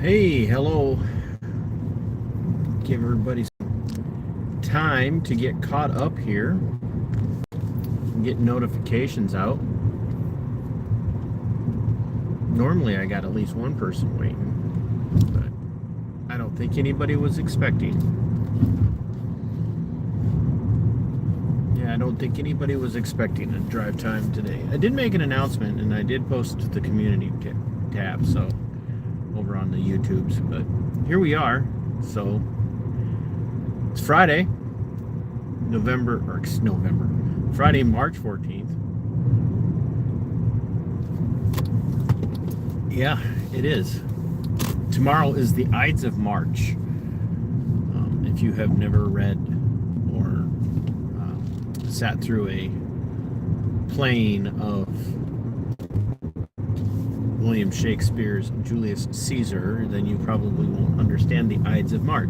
Hey, hello. Give everybody some time to get caught up here and get notifications out. Normally, I got at least one person waiting, but I don't think anybody was expecting. Yeah, I don't think anybody was expecting a drive time today. I did make an announcement and I did post to the community tab, so over on the YouTubes, but here we are. So it's Friday, Friday, March 14th. Yeah, it is. Tomorrow is the Ides of March. If you have never read or sat through a playing of William Shakespeare's Julius Caesar, then you probably won't understand the Ides of March.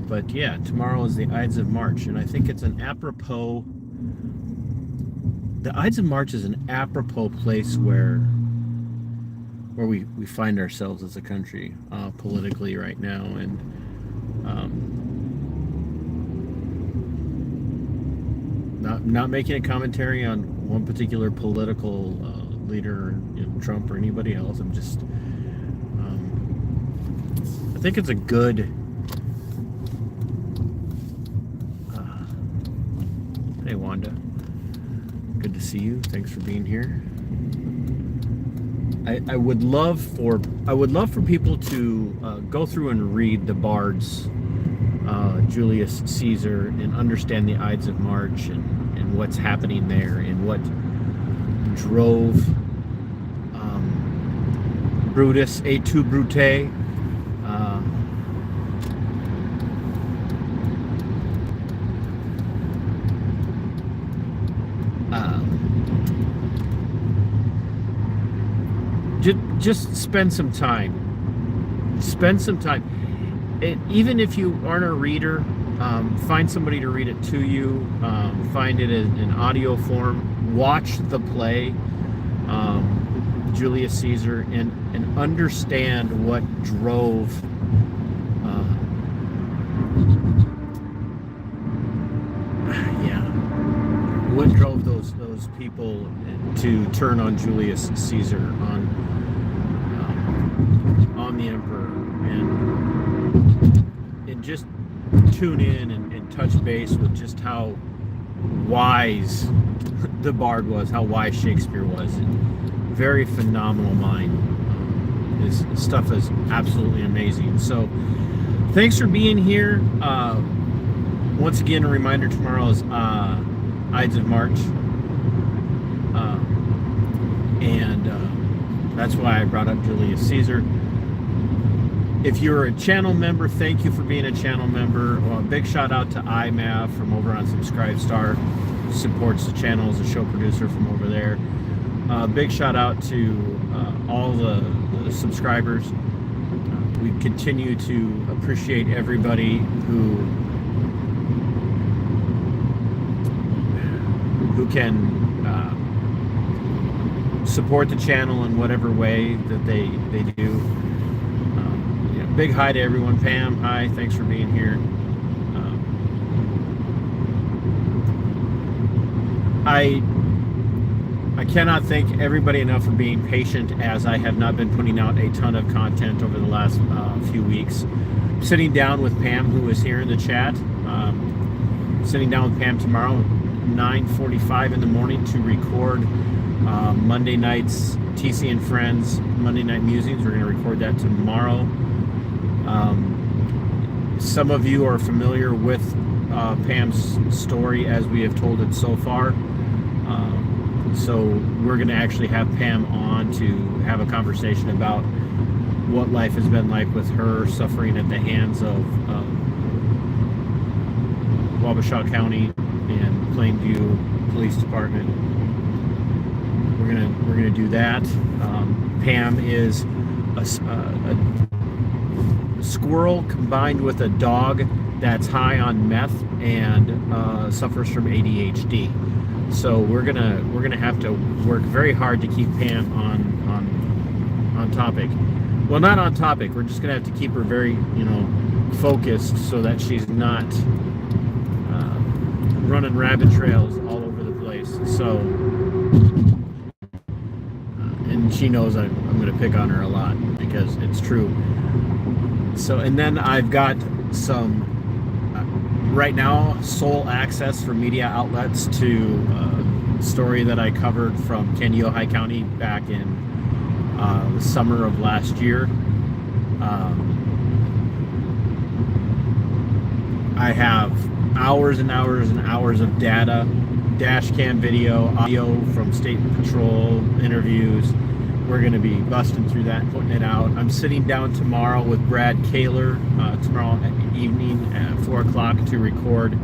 But yeah, tomorrow is the Ides of March, and I think it's an apropos. The Ides of March is an apropos place where we find ourselves as a country politically right now, and not making a commentary on one particular political leader, Trump or anybody else. I'm just I think it's a good. Hey Wanda, good to see you. Thanks for being here. I would love for people to go through and read the Bard's Julius Caesar and understand the Ides of March and what's happening there and what drove Brutus et tu Brute. Just spend some time. Even if you aren't a reader, find somebody to read it to you. Find it in audio form. Watch the play, Julius Caesar, and understand what drove those people to turn on Julius Caesar, on the emperor, and just tune in and touch base with just how wise the Bard was, how wise Shakespeare was. Very phenomenal mind. His stuff is absolutely amazing. So thanks for being here. Once again, a reminder, tomorrow is Ides of March, and that's why I brought up Julius Caesar. If you're a channel member, thank you for being a channel member. Well, a big shout out to IMAV from over on SubscribeStar, supports the channel as a show producer from over there. Big shout out to all the subscribers. We continue to appreciate everybody who can support the channel in whatever way that they do. Big hi to everyone. Pam, hi, thanks for being here. I cannot thank everybody enough for being patient, as I have not been putting out a ton of content over the last few weeks. Sitting down with Pam, who is here in the chat, sitting down with Pam tomorrow, 9:45 in the morning, to record Monday night's TC and Friends Monday Night Musings. We're going to record that tomorrow. Some of you are familiar with Pam's story as we have told it so far. So we're going to actually have Pam on to have a conversation about what life has been like with her suffering at the hands of Wabasha County and Plainview Police Department. We're gonna do that. Pam is a squirrel combined with a dog that's high on meth and suffers from ADHD. So we're gonna have to work very hard to keep Pam on topic. well, not on topic. We're just going to have to keep her very, focused so that she's not running rabbit trails all over the place. So, and she knows I'm going to pick on her a lot because it's true. So, and then I've got some, right now, sole access for media outlets to a story that I covered from Kaneohe County back in the summer of last year. I have hours and hours and hours of data, dash cam video, audio from State Patrol, interviews. We're going to be busting through that and putting it out. I'm sitting down tomorrow with Brad Kaler, tomorrow evening at 4 o'clock to record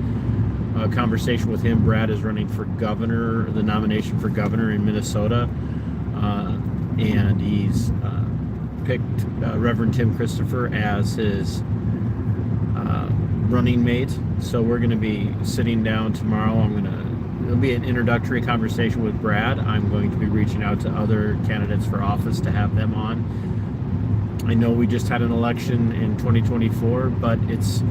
a conversation with him. Brad is running for governor, the nomination for governor in Minnesota. And he's picked Reverend Tim Christopher as his running mate. So we're going to be sitting down tomorrow. It'll be an introductory conversation with Brad. I'm going to be reaching out to other candidates for office to have them on. I know we just had an election in 2024, but it's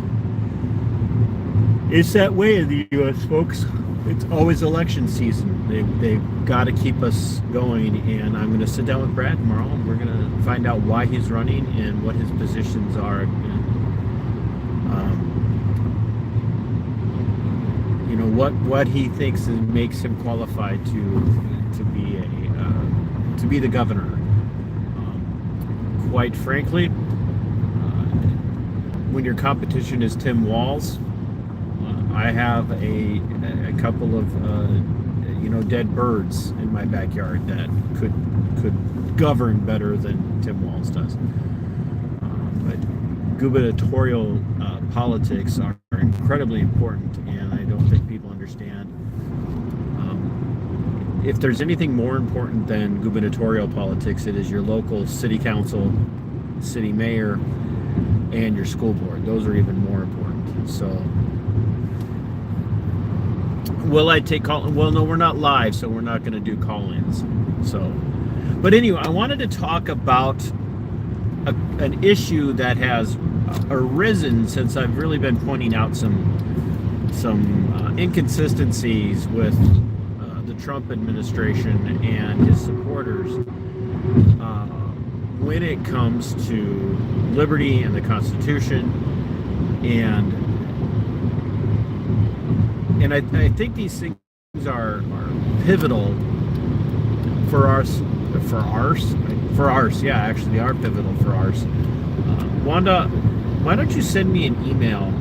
that way in the U.S., folks. It's always election season. They've got to keep us going, and I'm going to sit down with Brad tomorrow, and we're going to find out why he's running and what his positions are. What he thinks makes him qualified to be the governor. Quite frankly, when your competition is Tim Walz, I have a couple of dead birds in my backyard that could govern better than Tim Walz does. But gubernatorial politics are incredibly important, and I don't think people understand. If there's anything more important than gubernatorial politics, it is your local city council, city mayor, and your school board. Those are even more important. So, will I take call? Well, no, we're not live, so we're not going to do call-ins. So, but anyway, I wanted to talk about an issue that has arisen since I've really been pointing out some inconsistencies with the Trump administration and his supporters when it comes to liberty and the Constitution, and I think these things are pivotal for ours. Yeah, actually, they are pivotal for ours. Wanda, why don't you send me an email?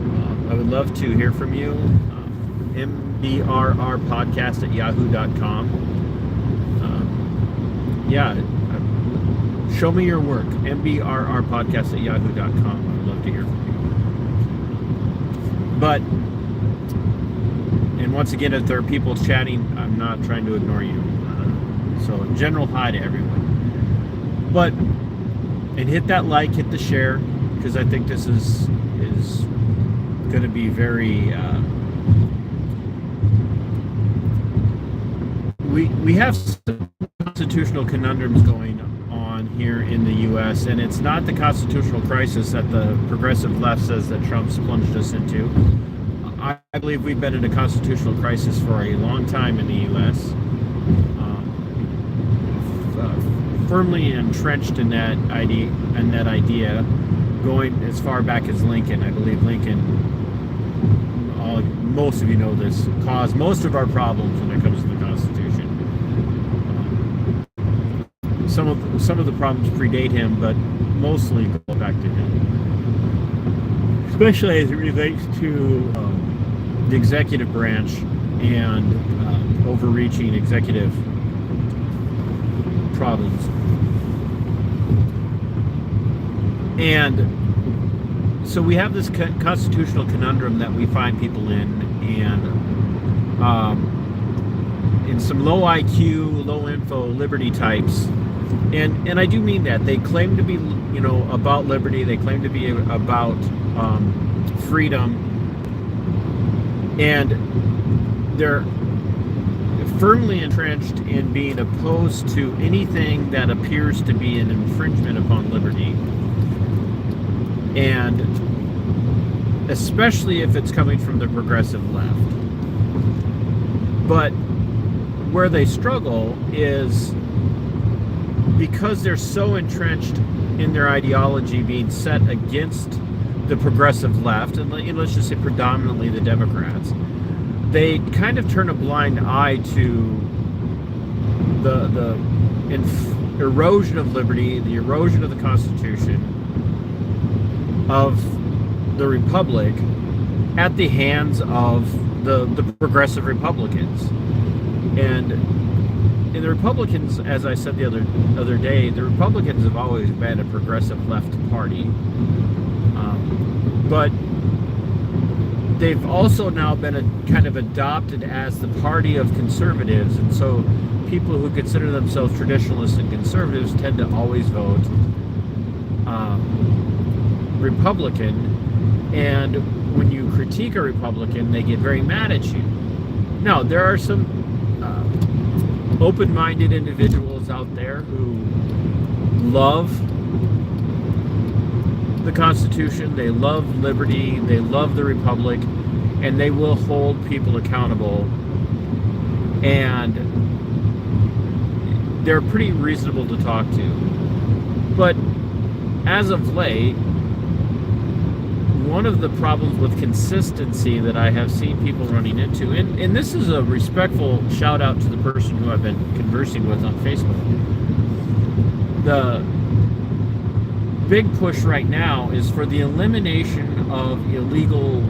I would love to hear from you. mbrrpodcast@yahoo.com. Show me your work. mbrrpodcast@yahoo.com. I would love to hear from you. And once again, if there are people chatting, I'm not trying to ignore you. So, general hi to everyone. And hit that like, hit the share, because I think this is going to be very. We have some constitutional conundrums going on here in the U.S., and it's not the constitutional crisis that the progressive left says that Trump's plunged us into. I believe we've been in a constitutional crisis for a long time in the U.S. Firmly entrenched in that idea, going as far back as Lincoln. I believe Lincoln, most of you know this, caused most of our problems when it comes to the Constitution. Some of the problems predate him, but mostly go back to him, especially as it relates to the executive branch and overreaching executive problems. And so we have this constitutional conundrum that we find people in, and some low IQ, low info liberty types, and I do mean that. They claim to be, about liberty. They claim to be about freedom, and they're firmly entrenched in being opposed to anything that appears to be an infringement upon liberty, and especially if it's coming from the progressive left. But where they struggle is because they're so entrenched in their ideology being set against the progressive left, and let's just say predominantly the Democrats, they kind of turn a blind eye to the erosion of liberty, the erosion of the Constitution, of the Republic at the hands of the progressive Republicans. And in the Republicans, as I said the other day, the Republicans have always been a progressive left party, but they've also now been kind of adopted as the party of conservatives, and so people who consider themselves traditionalists and conservatives tend to always vote Republican. And when you critique a Republican, they get very mad at you. Now, there are some open-minded individuals out there who love the Constitution, they love liberty, they love the Republic, and they will hold people accountable. And they're pretty reasonable to talk to. But as of late, one of the problems with consistency that I have seen people running into, and this is a respectful shout out to the person who I've been conversing with on Facebook. The big push right now is for the elimination of illegal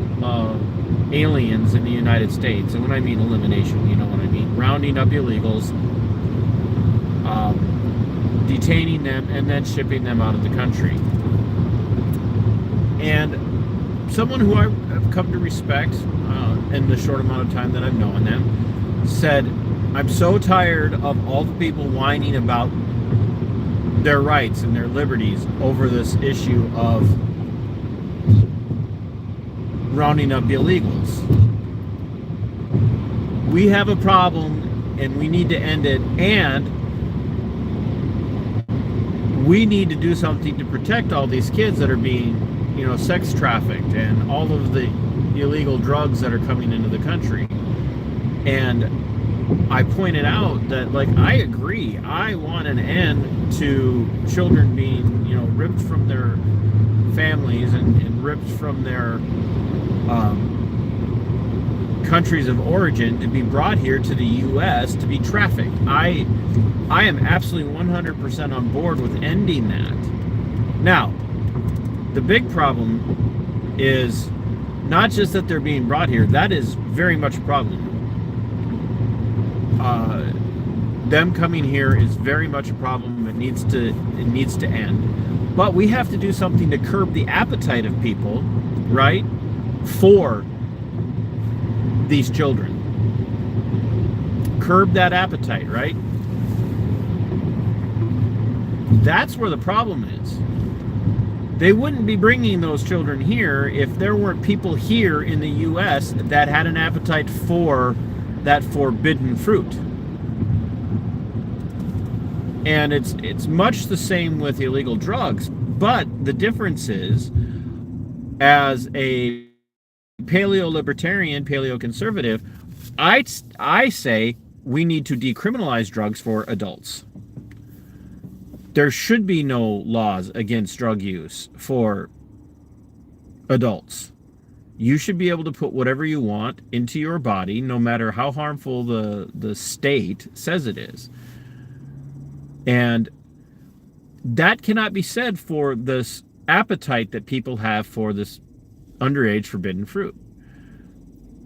aliens in the United States. And when I mean elimination, you know what I mean. Rounding up illegals, detaining them, and then shipping them out of the country. And someone who I've come to respect in the short amount of time that I've known them said, I'm so tired of all the people whining about their rights and their liberties over this issue of rounding up illegals. We have a problem and we need to end it, and we need to do something to protect all these kids that are being, sex trafficked and all of the illegal drugs that are coming into the country. And I pointed out that, I agree. I want an end to children being, ripped from their families and ripped from their countries of origin to be brought here to the U.S. to be trafficked. I am absolutely 100% on board with ending that. Now, the big problem is not just that they're being brought here. That is very much a problem. Them coming here is very much a problem. It needs to end. But we have to do something to curb the appetite of people, right, for these children. Curb that appetite, right? That's where the problem is. They wouldn't be bringing those children here if there weren't people here in the U.S. that had an appetite for that forbidden fruit. And it's much the same with illegal drugs, but the difference is, as a paleo-libertarian, paleo-conservative, I say we need to decriminalize drugs for adults. There should be no laws against drug use for adults. You should be able to put whatever you want into your body, no matter how harmful the state says it is. And that cannot be said for this appetite that people have for this underage forbidden fruit.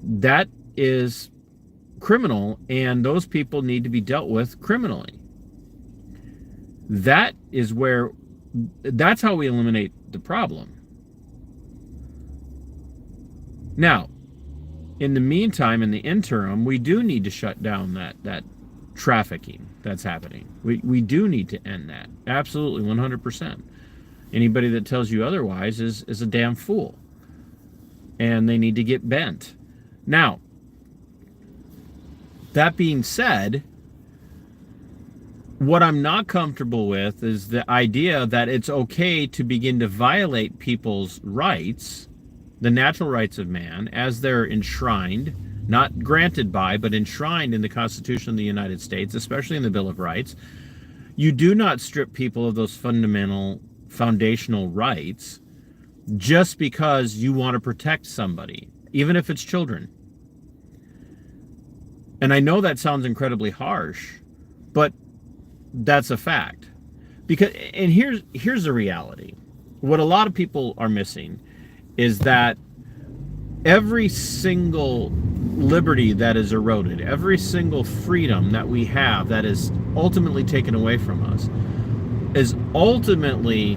That is criminal, and those people need to be dealt with criminally. That's how we eliminate the problem. Now, in the meantime, in the interim, we do need to shut down that trafficking that's happening. We do need to end that. Absolutely, 100%. Anybody that tells you otherwise is a damn fool. And they need to get bent. Now, That being said, what I'm not comfortable with is the idea that it's okay to begin to violate people's rights, the natural rights of man, as they're enshrined, not granted by, but enshrined in the Constitution of the United States, especially in the Bill of Rights. You do not strip people of those fundamental, foundational rights just because you want to protect somebody, even if it's children. And I know that sounds incredibly harsh, but that's a fact. And here's the reality. What a lot of people are missing is that every single liberty that is eroded, every single freedom that we have that is ultimately taken away from us, is ultimately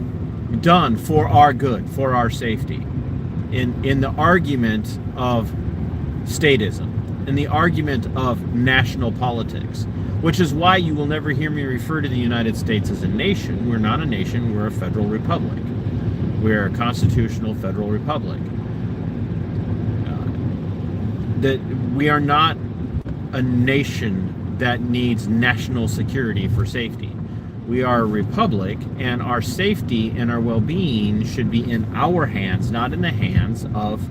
done for our good, for our safety, in the argument of statism, in the argument of national politics, which is why you will never hear me refer to the United States as a nation. We're not a nation, we're a federal republic. We're a constitutional federal republic. That we are not a nation that needs national security for safety. We are a republic, and our safety and our well-being should be in our hands, not in the hands of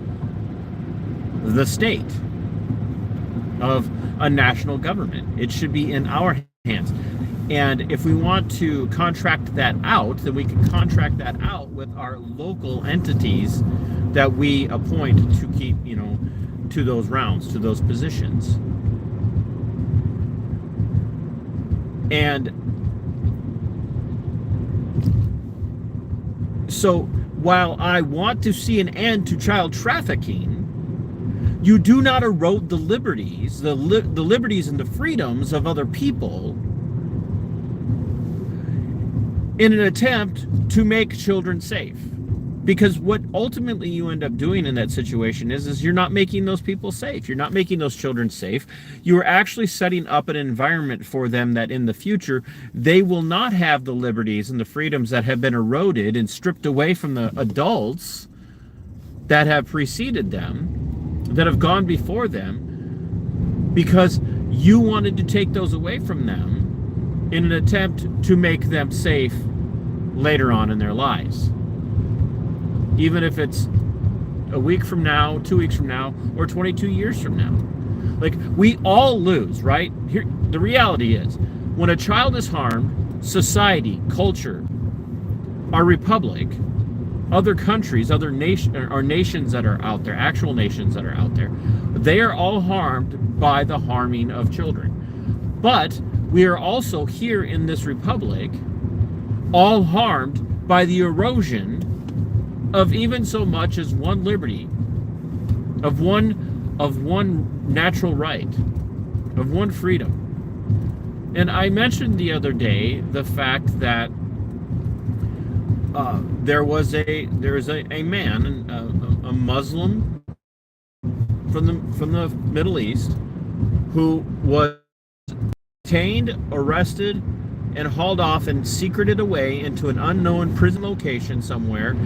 the state, of a national government. It should be in our hands. And if we want to contract that out, then we can contract that out with our local entities that we appoint to keep, to those rounds, to those positions. And so while I want to see an end to child trafficking, you do not erode the liberties, the liberties and the freedoms of other people in an attempt to make children safe. Because what ultimately you end up doing in that situation is you're not making those people safe. You're not making those children safe. You are actually setting up an environment for them that in the future, they will not have the liberties and the freedoms that have been eroded and stripped away from the adults that have preceded them, that have gone before them, because you wanted to take those away from them in an attempt to make them safe later on in their lives. Even if it's a week from now, 2 weeks from now, or 22 years from now. Like, we all lose, right? Here, the reality is, when a child is harmed, society, culture, our republic, other countries, other nations that are out there, actual nations that are out there, they are all harmed by the harming of children. But we are also here in this republic, all harmed by the erosion of even so much as one liberty, of one natural right, of one freedom. And I mentioned the other day the fact that there is a man, a Muslim from the Middle East, who was detained, arrested, and hauled off and secreted away into an unknown prison location somewhere.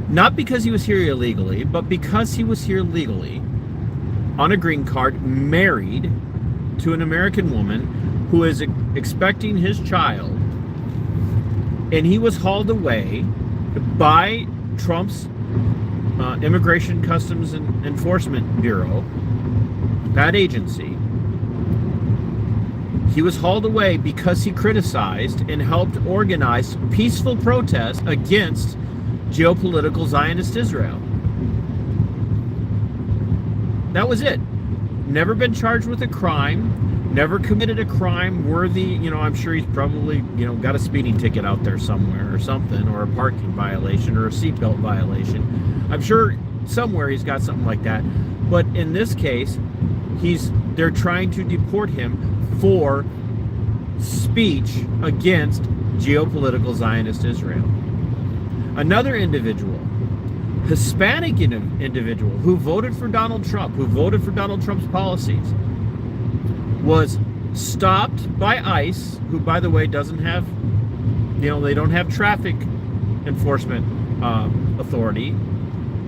Not because he was here illegally, but because he was here legally, on a green card, married to an American woman who is expecting his child. And he was hauled away by Trump's Immigration Customs and Enforcement Bureau, that agency. He was hauled away because he criticized and helped organize peaceful protests against geopolitical Zionist Israel. That was it. Never been charged with a crime, never committed a crime worthy, I'm sure he's probably, got a speeding ticket out there somewhere or something, or a parking violation or a seatbelt violation. I'm sure somewhere he's got something like that. But in this case, they're trying to deport him for speech against geopolitical Zionist Israel. Another individual, Hispanic individual, who voted for Donald Trump, who voted for Donald Trump's policies, was stopped by ICE, who, by the way, doesn't have, they don't have traffic enforcement authority.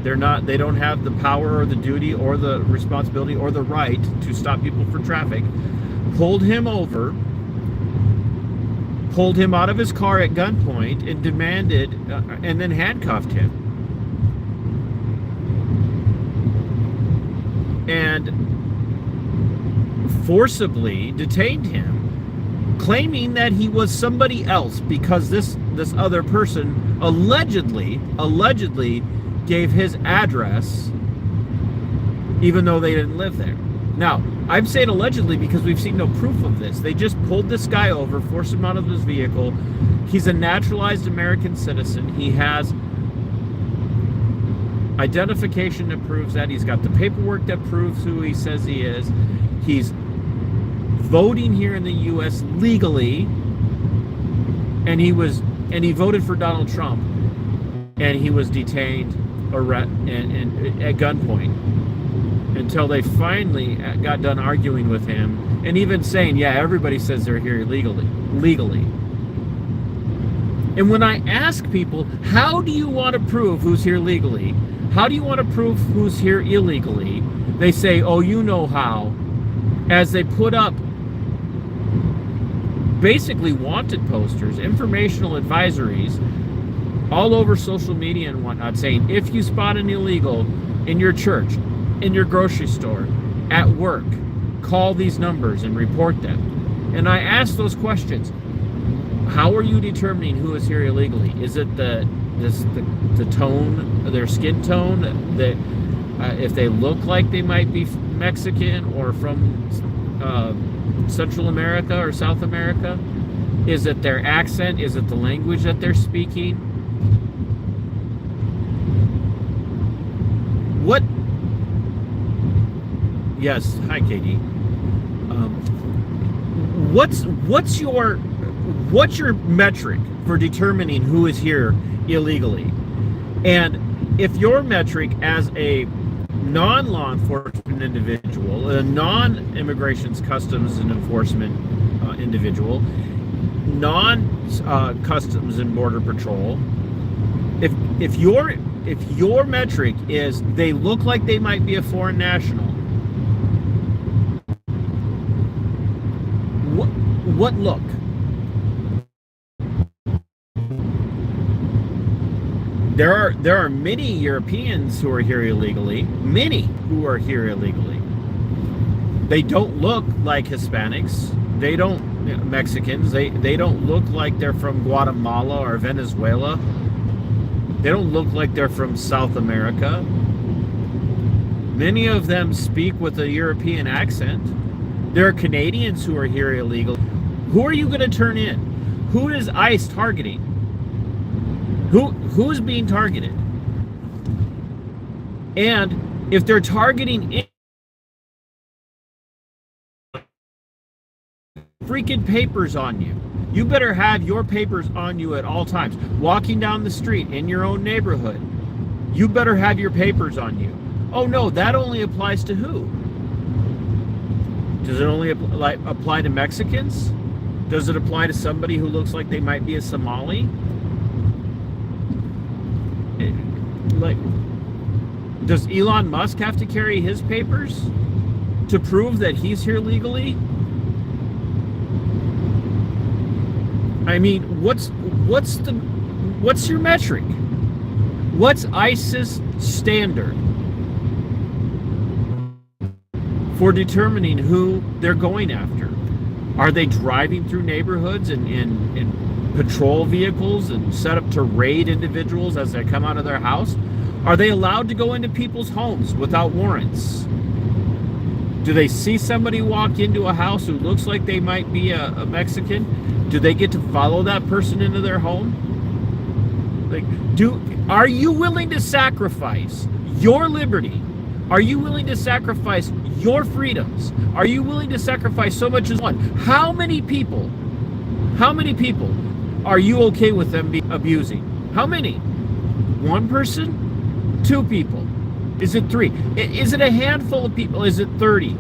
They don't have the power or the duty or the responsibility or the right to stop people for traffic. Pulled him over, pulled him out of his car at gunpoint, and demanded, and then handcuffed him. And forcibly detained him, claiming that he was somebody else because this other person allegedly gave his address, even though they didn't live there. Now, I'm saying allegedly because we've seen no proof of this. They just pulled this guy over, forced him out of his vehicle. He's a naturalized American citizen. He has identification that proves that. He's got the paperwork that proves who he says he is. He's voting here in the U.S. legally, and he voted for Donald Trump, and he was detained and at gunpoint until they finally got done arguing with him and even saying, yeah, everybody says they're here legally. And when I ask people, how do you want to prove who's here legally? How do you want to prove who's here illegally? They say, oh, you know how. As they put up basically wanted posters, informational advisories, all over social media and whatnot, saying if you spot an illegal in your church, in your grocery store, at work, call these numbers and report them. And I ask those questions. How are you determining who is here illegally? Is it the tone, their skin tone, that if they look like they might be Mexican or from Central America or South America? Is it their accent? Is it the language that they're speaking? What? Yes, hi, Katie. What's your metric for determining who is here illegally? And if your metric as a non-law enforcement individual, a non-immigrations customs and enforcement individual, non-customs and border patrol, if your metric is they look like they might be a foreign national, what look? There are many Europeans who are here illegally. Many who are here illegally. They don't look like Hispanics. They don't Mexicans. They don't look like they're from Guatemala or Venezuela. They don't look like they're from South America. Many of them speak with a European accent. There are Canadians who are here illegal. Who are you going to turn in? Who is ICE targeting? Who's being targeted? And if they're targeting freaking papers on you, you better have your papers on you at all times. Walking down the street in your own neighborhood, you better have your papers on you. Oh no, that only applies to who? Does it only apply to Mexicans? Does it apply to somebody who looks like they might be a Somali? Does Elon Musk have to carry his papers to prove that he's here legally? I mean, what's your metric? What's ICE's standard for determining who they're going after? Are they driving through neighborhoods in patrol vehicles and set up to raid individuals as they come out of their house? Are they allowed to go into people's homes without warrants? Do they see somebody walk into a house who looks like they might be a Mexican? Do they get to follow that person into their home? Are you willing to sacrifice your liberty? Are you willing to sacrifice your freedoms? Are you willing to sacrifice so much as one? How many people are you okay with them abusing? How many? One person? Two people? Is it three? Is it a handful of people? Is it 30?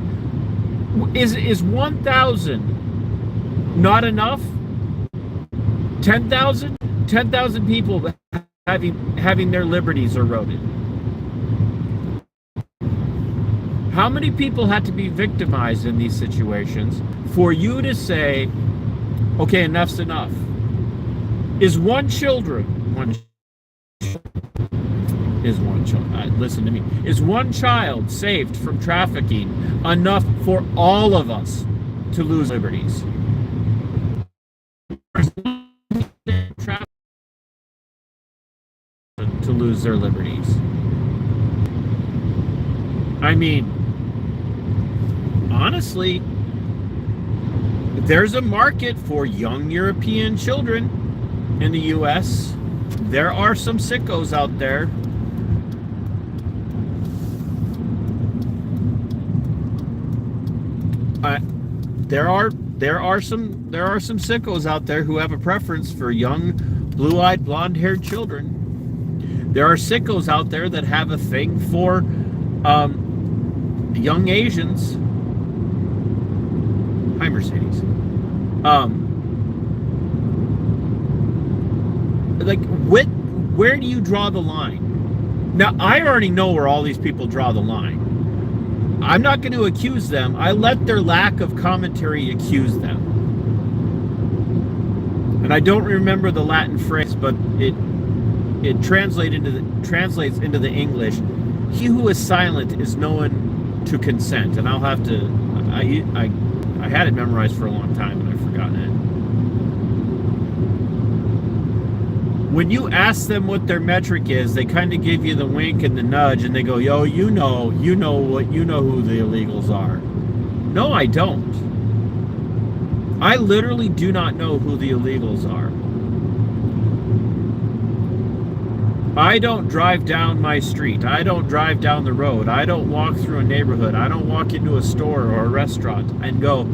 Is 1,000 not enough? 10,000? 10,000 people having their liberties eroded. How many people had to be victimized in these situations for you to say, okay, enough's enough? Is one child, listen to me, is one child saved from trafficking enough for all of us to lose liberties? To lose their liberties. I mean, honestly, there's a market for young European children in the US. There are some sickos out there. There are some sickos out there who have a preference for young, blue-eyed, blonde-haired children. There are sickos out there that have a thing for young Asians. Hi, Mercedes. Like, where do you draw the line? Now, I already know where all these people draw the line. I'm not going to accuse them. I let their lack of commentary accuse them. And I don't remember the Latin phrase, but it translates into the English. He who is silent is known to consent. And I'll have to. I had it memorized for a long time, and I've forgotten it. When you ask them what their metric is, they kind of give you the wink and the nudge, and they go, "Yo, you know who the illegals are." No, I don't. I literally do not know who the illegals are. I don't drive down my street. I don't drive down the road. I don't walk through a neighborhood. I don't walk into a store or a restaurant and go,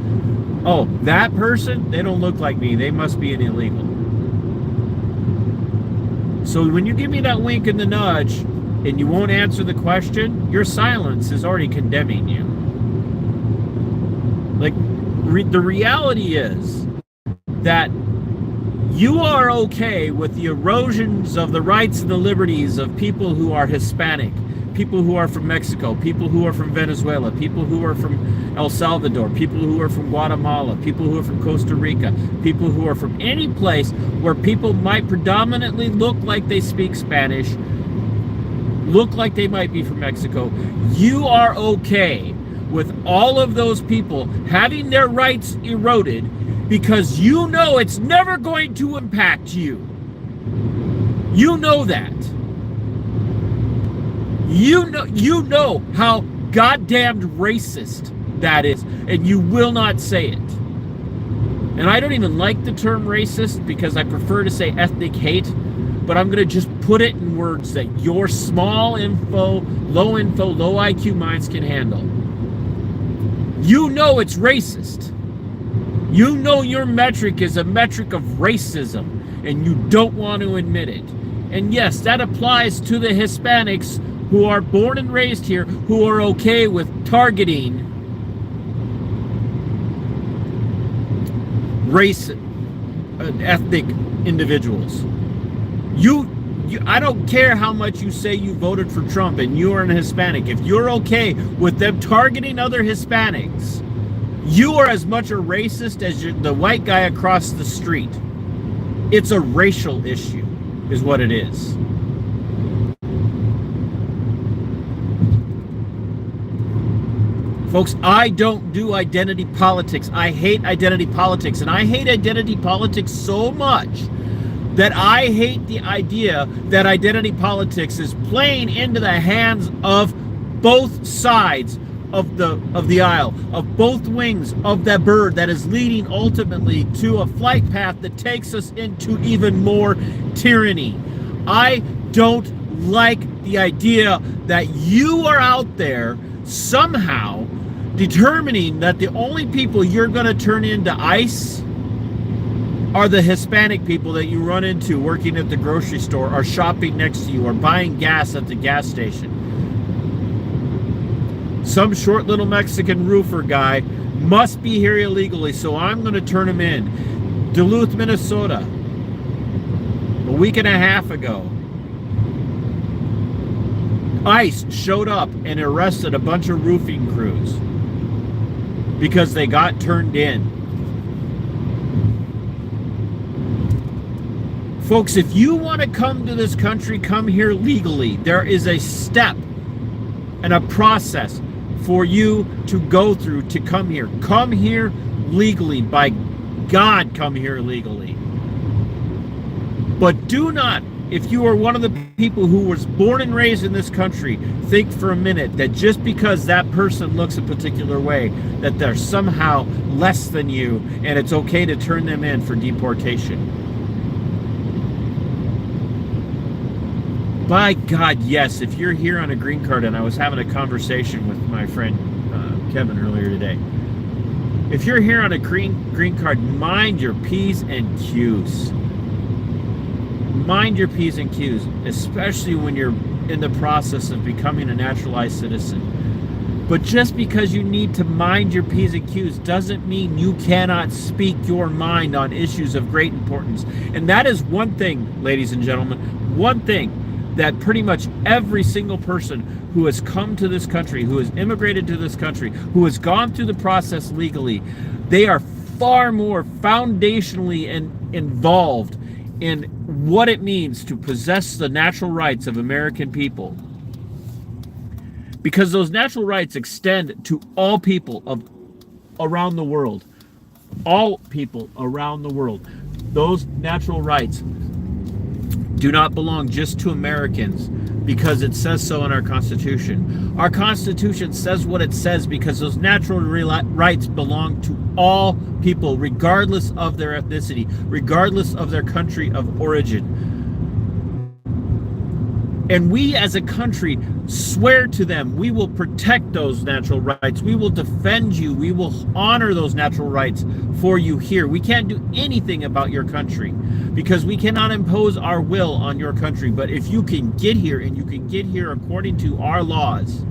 "Oh, that person, they don't look like me. They must be an illegal." So when you give me that wink and the nudge and you won't answer the question, your silence is already condemning you. Like, the reality is that you are okay with the erosions of the rights and the liberties of people who are Hispanic, people who are from Mexico, people who are from Venezuela, people who are from El Salvador, people who are from Guatemala, people who are from Costa Rica, people who are from any place where people might predominantly look like they speak Spanish, look like they might be from Mexico. You are okay with all of those people having their rights eroded because you know it's never going to impact you. You know that. You know how goddamned racist that is, and you will not say it. And I don't even like the term racist because I prefer to say ethnic hate, but I'm going to just put it in words that your small low IQ minds can handle. You know it's racist. You know your metric is a metric of racism, and you don't want to admit it. And yes, that applies to the Hispanics who are born and raised here, who are okay with targeting ethnic individuals. I don't care how much you say you voted for Trump and you are a Hispanic. If you're okay with them targeting other Hispanics, you are as much a racist as the white guy across the street. It's a racial issue, is what it is. Folks, I don't do identity politics. I hate identity politics. And I hate identity politics so much that I hate the idea that identity politics is playing into the hands of both sides of the aisle, of both wings of that bird that is leading ultimately to a flight path that takes us into even more tyranny. I don't like the idea that you are out there somehow determining that the only people you're going to turn into ICE are the Hispanic people that you run into working at the grocery store or shopping next to you or buying gas at the gas station. Some short little Mexican roofer guy must be here illegally, so I'm going to turn him in. Duluth, Minnesota, a week and a half ago. ICE showed up and arrested a bunch of roofing crews because they got turned in. Folks, if you want to come to this country, come here legally. There is a step and a process for you to go through to come here. Come here legally. By God, come here legally. But do not, if you are one of the people who was born and raised in this country, think for a minute that just because that person looks a particular way, that they're somehow less than you and it's okay to turn them in for deportation. By God, yes, if you're here on a green card, and I was having a conversation with my friend Kevin earlier today. If you're here on a green card, mind your P's and Q's. Mind your P's and Q's, especially when you're in the process of becoming a naturalized citizen. But just because you need to mind your P's and Q's doesn't mean you cannot speak your mind on issues of great importance. And that is one thing, ladies and gentlemen, one thing that pretty much every single person who has come to this country, who has immigrated to this country, who has gone through the process legally, they are far more foundationally involved in what it means to possess the natural rights of American people. Because those natural rights extend to all people around the world. All people around the world. Those natural rights do not belong just to Americans because it says so in our Constitution. Our Constitution says what it says because those natural rights belong to all people, regardless of their ethnicity, regardless of their country of origin. And we as a country swear to them, we will protect those natural rights. We will defend you. We will honor those natural rights for you here. We can't do anything about your country because we cannot impose our will on your country. But if you can get here, and you can get here according to our laws,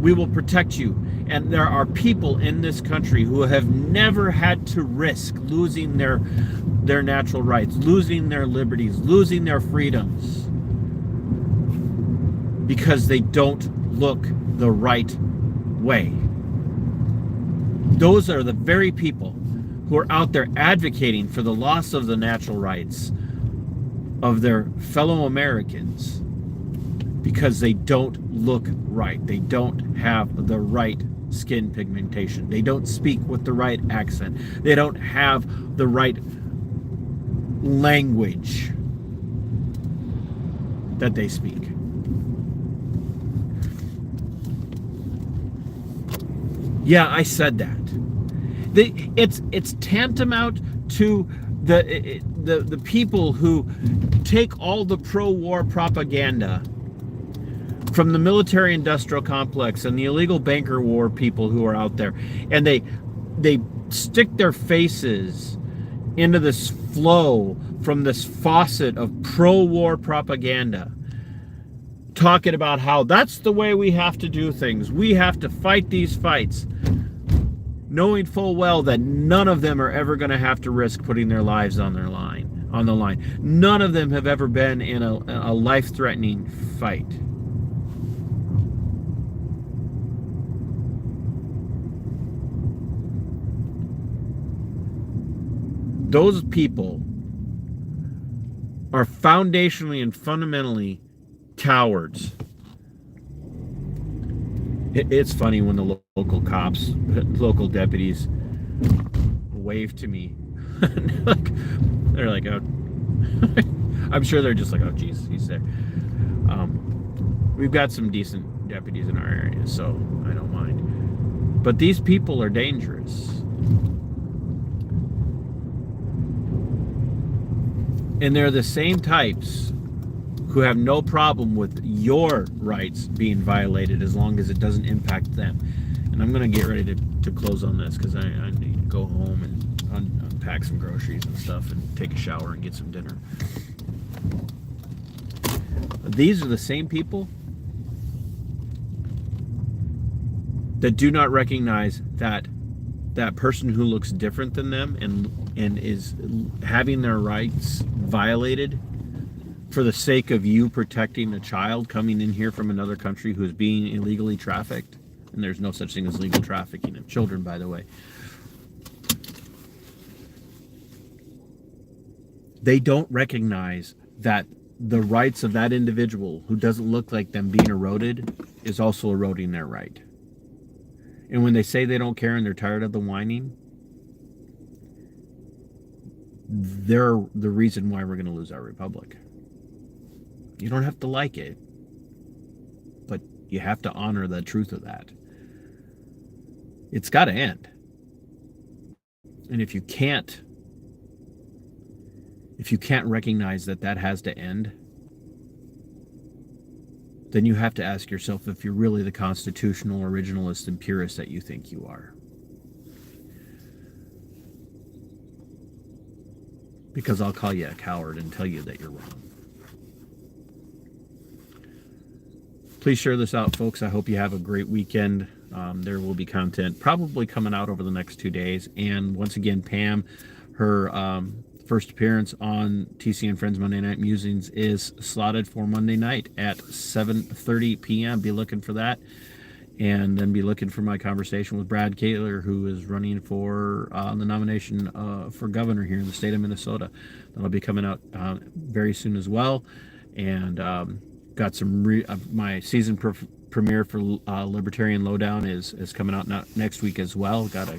we will protect you. And there are people in this country who have never had to risk losing their natural rights, losing their liberties, losing their freedoms, because they don't look the right way. Those are the very people who are out there advocating for the loss of the natural rights of their fellow Americans because they don't look right. They don't have the right skin pigmentation. They don't speak with the right accent. They don't have the right language that they speak. Yeah, I said that. It's tantamount to the people who take all the pro-war propaganda from the military-industrial complex and the illegal banker war people who are out there, and they stick their faces into this flow from this faucet of pro-war propaganda, talking about how that's the way we have to do things. We have to fight these fights, knowing full well that none of them are ever going to have to risk putting their lives on the line. None of them have ever been in a life-threatening fight. Those people are foundationally and fundamentally cowards. It's funny when the local cops, local deputies wave to me. They're like, oh, I'm sure they're just like, oh, geez, he's there. We've got some decent deputies in our area, so I don't mind. But these people are dangerous. And they're the same types who have no problem with your rights being violated as long as it doesn't impact them. And I'm going to get ready to close on this because I need to go home and unpack some groceries and stuff and take a shower and get some dinner. These are the same people that do not recognize that person who looks different than them and is having their rights violated for the sake of you protecting a child coming in here from another country who is being illegally trafficked, and there's no such thing as legal trafficking of children, by the way, they don't recognize that the rights of that individual who doesn't look like them being eroded is also eroding their right. And when they say they don't care and they're tired of the whining, they're the reason why we're going to lose our republic. You don't have to like it, but you have to honor the truth of that. It's got to end. And if you can't recognize that that has to end, then you have to ask yourself if you're really the constitutional originalist and purist that you think you are. Because I'll call you a coward and tell you that you're wrong. Please share this out, folks. I hope you have a great weekend. There will be content probably coming out over the next 2 days. And once again, Pam, her first appearance on TC and Friends Monday Night Musings is slotted for Monday night at 7:30 p.m. Be looking for that. And then be looking for my conversation with Brad Kaler, who is running for the nomination for governor here in the state of Minnesota. That'll be coming out very soon as well. And got some my season premiere for Libertarian Lowdown is coming out next week as well. Got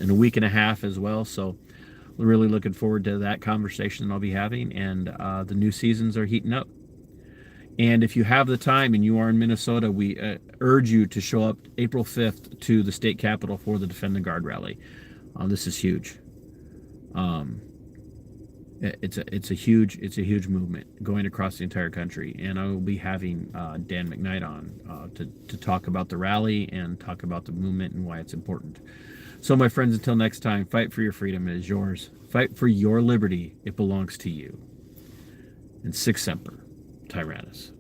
in a week and a half as well. So we're really looking forward to that conversation I'll be having. And the new seasons are heating up. And if you have the time and you are in Minnesota, we urge you to show up April 5th to the state capitol for the Defend the Guard rally. This is huge. It's a huge movement going across the entire country, and I will be having Dan McKnight on to talk about the rally and talk about the movement and why it's important. So, my friends, until next time, fight for your freedom. It is yours. Fight for your liberty. It belongs to you. And Sic Semper Tyrannis.